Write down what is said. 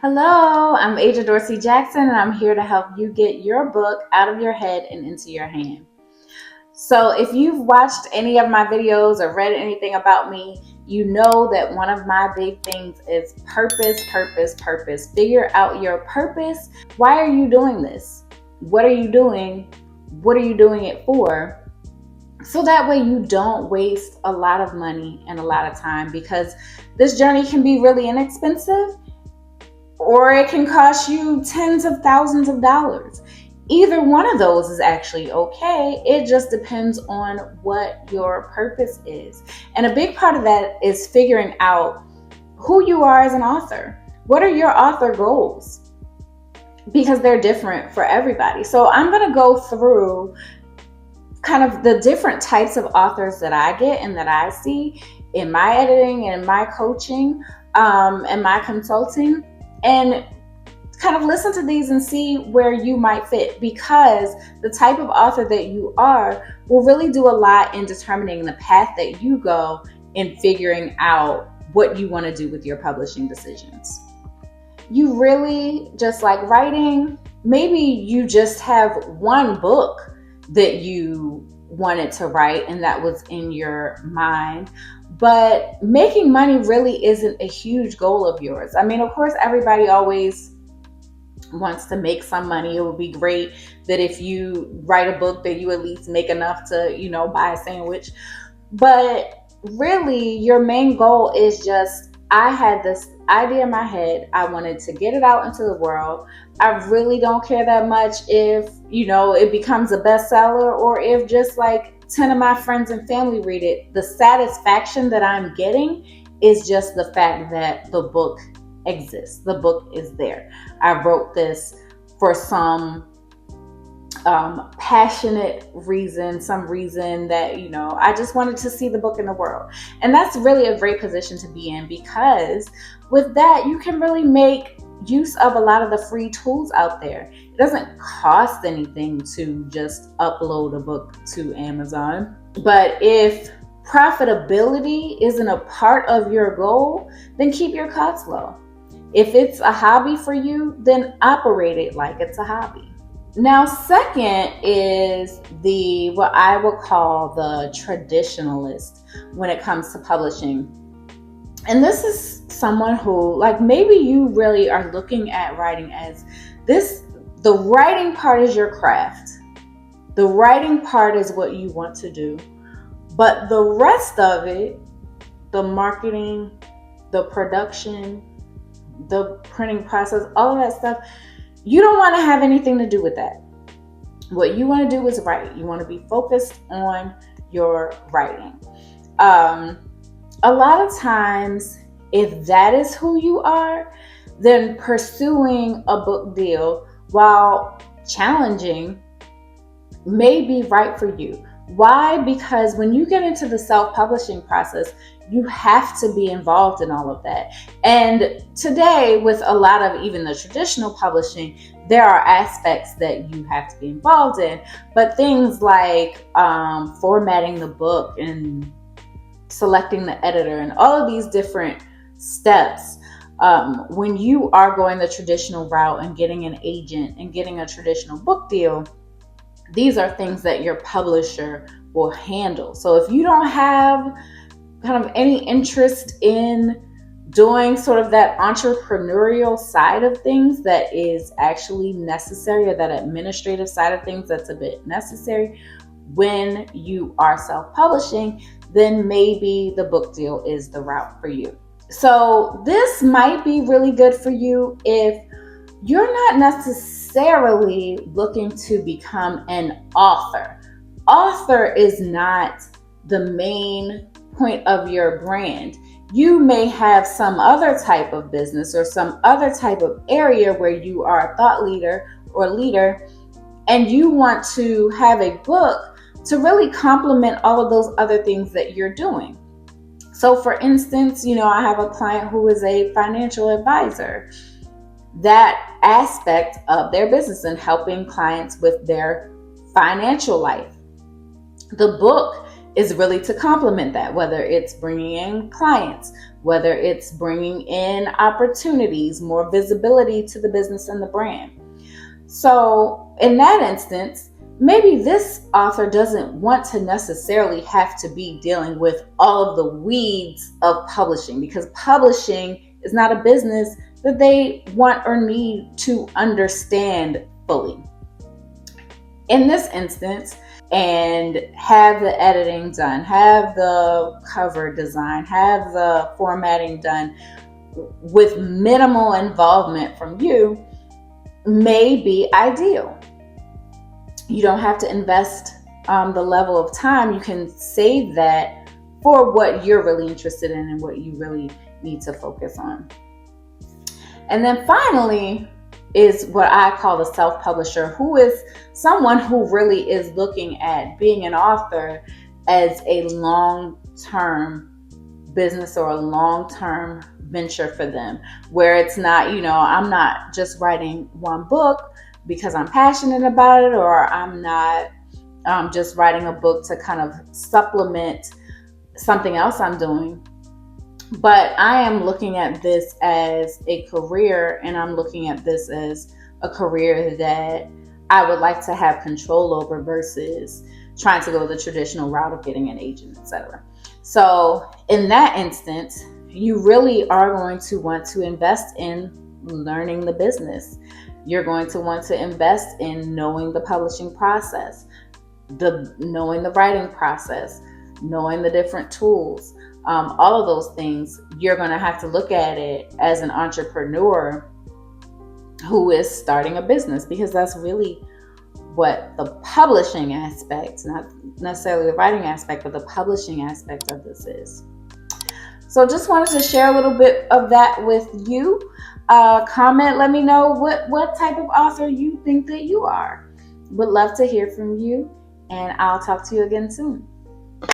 Hello, I'm Aja Dorsey Jackson, and I'm here to help you get your book out of your head and into your hand. So, if you've watched any of my videos or read anything about me, you know that one of my big things is purpose, purpose, purpose. Figure out your purpose. Why are you doing this? What are you doing? What are you doing it for? So that way you don't waste a lot of money and a lot of time, because this journey can be really inexpensive or it can cost you tens of thousands of dollars. Either one of those is actually okay. It just depends on what your purpose is. And a big part of that is figuring out who you are as an author. What are your author goals? Because they're different for everybody. So I'm going to go through kind of the different types of authors that I get and that I see in my editing and my coaching and my consulting, and kind of listen to these and see where you might fit, because the type of author that you are will really do a lot in determining the path that you go in figuring out what you want to do with your publishing decisions. You really just like writing. Maybe you just have one book that you wanted to write and that was in your mind, but making money really isn't a huge goal of yours. I mean, of course, everybody always wants to make some money. It would be great that if you write a book that you at least make enough to, buy a sandwich. But really, your main goal is just, I had this idea in my head. I wanted to get it out into the world. I really don't care that much if, it becomes a bestseller, or if just like 10 of my friends and family read it. The satisfaction that I'm getting is just the fact that the book exists. The book is there. I wrote this for some passionate reason, some reason that, I just wanted to see the book in the world. And that's really a great position to be in, because with that, you can really make use of a lot of the free tools out there. It doesn't cost anything to just upload a book to Amazon. But if profitability isn't a part of your goal, then keep your costs low. If it's a hobby for you, then operate it like it's a hobby. Now, second is what I would call the traditionalist when it comes to publishing. And this is someone who, like, maybe you really are looking at writing as this, the writing part is your craft. The writing part is what you want to do. But the rest of it, the marketing, the production, the printing process, all of that stuff, you don't want to have anything to do with that. What you want to do is write. You want to be focused on your writing. A lot of times, if that is who you are, then pursuing a book deal, while challenging, may be right for you. Why? Because when you get into the self-publishing process, you have to be involved in all of that. And today, with a lot of even the traditional publishing, there are aspects that you have to be involved in. But things like formatting the book and selecting the editor and all of these different steps, when you are going the traditional route and getting an agent and getting a traditional book deal, these are things that your publisher will handle. So if you don't have kind of any interest in doing sort of that entrepreneurial side of things that is actually necessary, or that administrative side of things that's a bit necessary when you are self-publishing, then maybe the book deal is the route for you. So this might be really good for you if you're not necessarily looking to become an author. Author is not the main point of your brand. You may have some other type of business or some other type of area where you are a thought leader or leader, and you want to have a book to really complement all of those other things that you're doing. So for instance, I have a client who is a financial advisor. That aspect of their business and helping clients with their financial life. The book is really to complement that, whether it's bringing in clients, whether it's bringing in opportunities, more visibility to the business and the brand. So in that instance, maybe this author doesn't want to necessarily have to be dealing with all of the weeds of publishing, because publishing is not a business that they want or need to understand fully. In this instance, and have the editing done, have the cover design, have the formatting done with minimal involvement from you may be ideal. You don't have to invest the level of time. You can save that for what you're really interested in and what you really need to focus on. And then finally is what I call the self-publisher, who is someone who really is looking at being an author as a long-term business or a long-term venture for them, where it's not, I'm not just writing one book because I'm passionate about it, or I'm not just writing a book to kind of supplement something else I'm doing. But I am looking at this as a career, and I'm looking at this as a career that I would like to have control over versus trying to go the traditional route of getting an agent, etc. So in that instance, you really are going to want to invest in learning the business. You're going to want to invest in knowing the publishing process, knowing the writing process, knowing the different tools. All of those things, you're going to have to look at it as an entrepreneur who is starting a business, because that's really what the publishing aspect, not necessarily the writing aspect, but the publishing aspect of this is. So just wanted to share a little bit of that with you. Comment, let me know what type of author you think that you are. Would love to hear from you, and I'll talk to you again soon.